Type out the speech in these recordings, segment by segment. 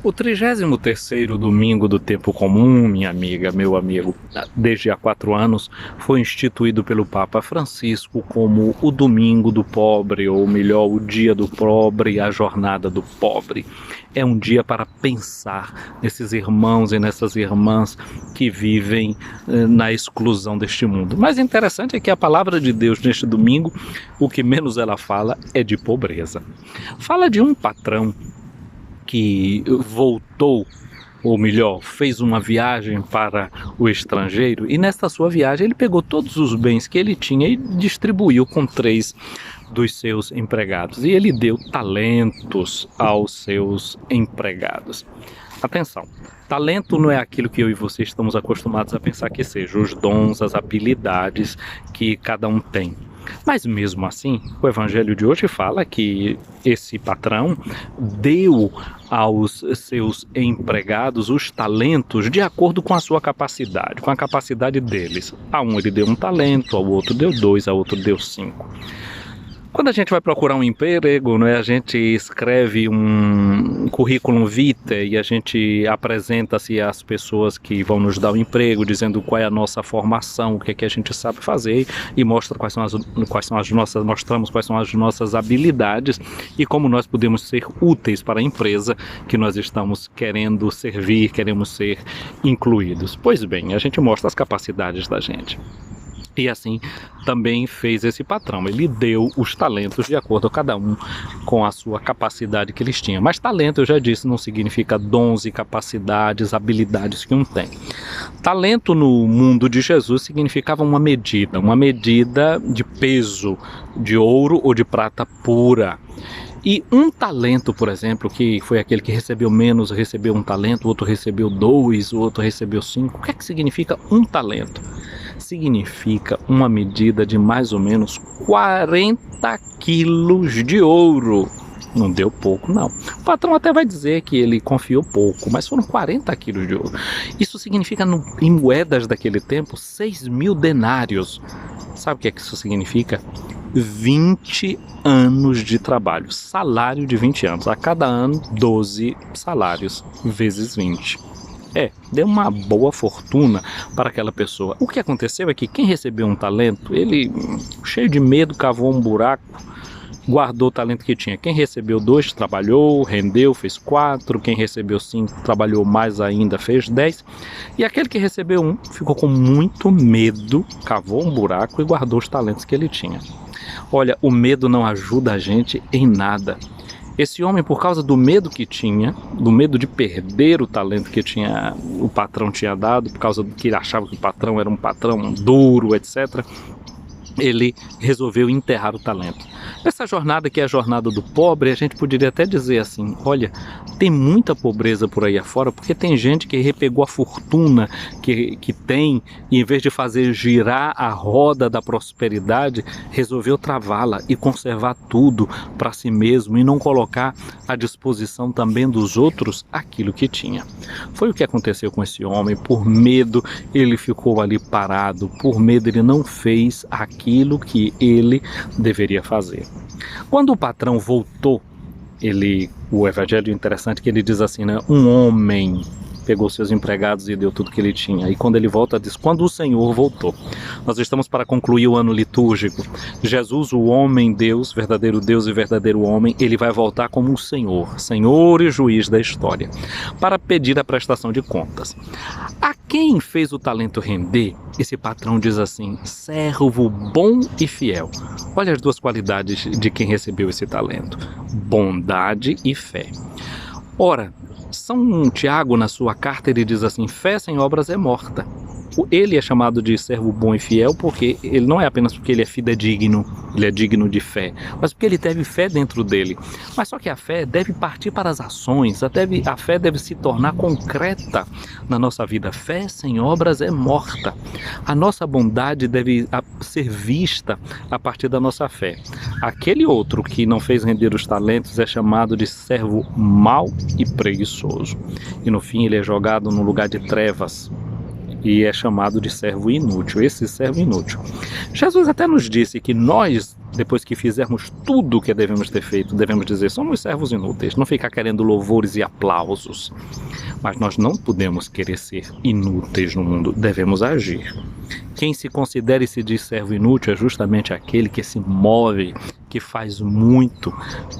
O 33º domingo do tempo comum, minha amiga, meu amigo, desde há 4 anos, foi instituído pelo Papa Francisco como o domingo do pobre, ou melhor, o dia do pobre, a jornada do pobre. É um dia para pensar nesses irmãos e nessas irmãs que vivem na exclusão deste mundo. Mas interessante é que a palavra de Deus neste domingo, o que menos ela fala é de pobreza. Fala de um patrão que voltou, ou melhor, fez uma viagem para o estrangeiro, e nesta sua viagem ele pegou todos os bens que ele tinha e distribuiu com 3 dos seus empregados, e ele deu talentos aos seus empregados. Atenção, talento não é aquilo que eu e você estamos acostumados a pensar que seja, os dons, as habilidades que cada um tem. Mas mesmo assim, o evangelho de hoje fala que esse patrão deu aos seus empregados os talentos de acordo com a sua capacidade, com a capacidade deles. A um ele deu 1 talento, ao outro deu 2, ao outro deu 5. Quando a gente vai procurar um emprego, né, a gente escreve um currículo vitae e a gente apresenta-se às pessoas que vão nos dar o emprego, dizendo qual é a nossa formação, o que é que a gente sabe fazer, e mostramos quais são as nossas habilidades e como nós podemos ser úteis para a empresa que nós estamos querendo servir, queremos ser incluídos. Pois bem, a gente mostra as capacidades da gente. E assim também fez esse patrão, ele deu os talentos de acordo a cada um com a sua capacidade que eles tinham. Mas talento, eu já disse, não significa dons e capacidades, habilidades que um tem. Talento no mundo de Jesus significava uma medida de peso, de ouro ou de prata pura. E 1 talento, por exemplo, que foi aquele que recebeu menos, recebeu 1 talento, o outro recebeu 2, o outro recebeu 5. O que é que significa 1 talento? Significa uma medida de mais ou menos 40 quilos de ouro. Não deu pouco, não. O patrão até vai dizer que ele confiou pouco, mas foram 40 quilos de ouro. Isso significa, em moedas daquele tempo, 6.000 denários. Sabe o que é que isso significa? 20 anos de trabalho, salário de 20 anos. A cada ano, 12 salários, vezes 20. Deu uma boa fortuna para aquela pessoa. O que aconteceu é que quem recebeu 1 talento, ele, cheio de medo, cavou um buraco, guardou o talento que tinha. Quem recebeu 2, trabalhou, rendeu, fez 4. Quem recebeu 5, trabalhou mais ainda, fez 10. E aquele que recebeu 1, ficou com muito medo, cavou um buraco e guardou os talentos que ele tinha. Olha, o medo não ajuda a gente em nada. Esse homem, por causa do medo que tinha, do medo de perder o talento que o patrão tinha dado, por causa do que ele achava que o patrão era um patrão duro, etc., ele resolveu enterrar o talento. Essa jornada que é a jornada do pobre, a gente poderia até dizer assim, olha, tem muita pobreza por aí afora, porque tem gente que repegou a fortuna que tem, e em vez de fazer girar a roda da prosperidade, resolveu travá-la e conservar tudo para si mesmo e não colocar à disposição também dos outros aquilo que tinha. Foi o que aconteceu com esse homem. Por medo ele ficou ali parado, por medo ele não fez aquilo que ele deveria fazer. Quando o patrão voltou, o evangelho interessante que ele diz assim, né? Um homem pegou seus empregados e deu tudo que ele tinha. E quando ele volta, diz, quando o Senhor voltou. Nós estamos para concluir o ano litúrgico. Jesus, o homem Deus e verdadeiro homem, ele vai voltar como o Senhor e juiz da história, para pedir a prestação de contas. A quem fez o talento render, esse patrão diz assim, servo bom e fiel. Olha as 2 qualidades de quem recebeu esse talento, bondade e fé. Ora, São Tiago, na sua carta, ele diz assim, fé sem obras é morta. Ele é chamado de servo bom e fiel porque ele não é apenas porque ele é fidedigno, ele é digno de fé, mas porque ele teve fé dentro dele. Mas só que a fé deve partir para as ações, a fé deve se tornar concreta na nossa vida. Fé sem obras é morta. A nossa bondade deve ser vista a partir da nossa fé. Aquele outro que não fez render os talentos é chamado de servo mau e preguiçoso. E no fim ele é jogado num lugar de trevas, e é chamado de servo inútil, esse servo inútil. Jesus até nos disse que nós, depois que fizermos tudo o que devemos ter feito, devemos dizer, somos servos inúteis, não ficar querendo louvores e aplausos. Mas nós não podemos querer ser inúteis no mundo, devemos agir. Quem se considera e se diz servo inútil é justamente aquele que se move, que faz muito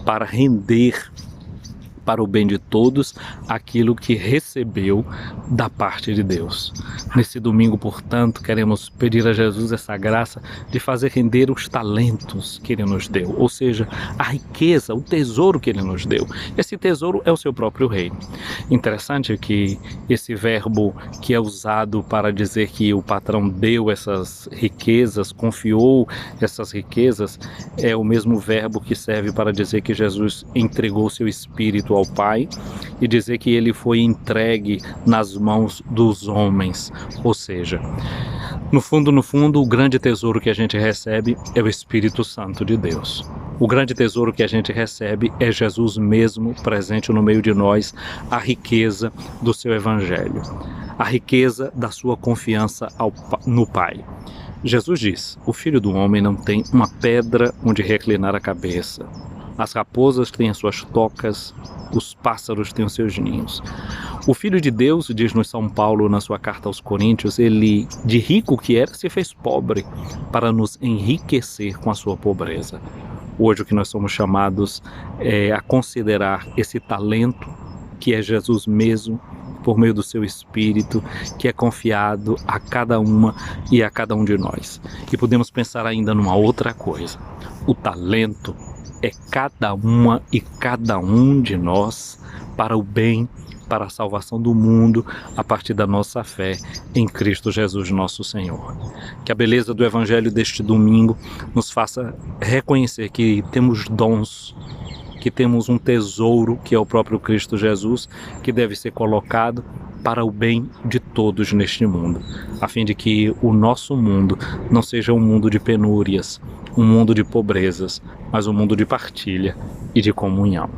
para render para o bem de todos aquilo que recebeu da parte de Deus. Nesse domingo, portanto, queremos pedir a Jesus essa graça de fazer render os talentos que Ele nos deu, ou seja, a riqueza, o tesouro que Ele nos deu. Esse tesouro é o seu próprio reino. Interessante que esse verbo que é usado para dizer que o patrão deu essas riquezas, confiou essas riquezas, é o mesmo verbo que serve para dizer que Jesus entregou seu Espírito ao Pai e dizer que ele foi entregue nas mãos dos homens. Ou seja, no fundo, o grande tesouro que a gente recebe é o Espírito Santo de Deus. O grande tesouro que a gente recebe é Jesus mesmo presente no meio de nós, a riqueza do seu Evangelho, a riqueza da sua confiança no Pai. Jesus diz, o Filho do Homem não tem uma pedra onde reclinar a cabeça. As raposas têm as suas tocas, os pássaros têm os seus ninhos. O Filho de Deus, diz-nos São Paulo na sua carta aos Coríntios, ele, de rico que era, se fez pobre para nos enriquecer com a sua pobreza. Hoje o que nós somos chamados é a considerar esse talento que é Jesus mesmo, por meio do seu Espírito, que é confiado a cada uma e a cada um de nós. E podemos pensar ainda numa outra coisa. O talento é cada uma e cada um de nós para o bem, para a salvação do mundo, a partir da nossa fé em Cristo Jesus nosso Senhor. Que a beleza do Evangelho deste domingo nos faça reconhecer que temos dons, que temos um tesouro que é o próprio Cristo Jesus, que deve ser colocado para o bem de todos neste mundo, a fim de que o nosso mundo não seja um mundo de penúrias, um mundo de pobrezas, mas um mundo de partilha e de comunhão.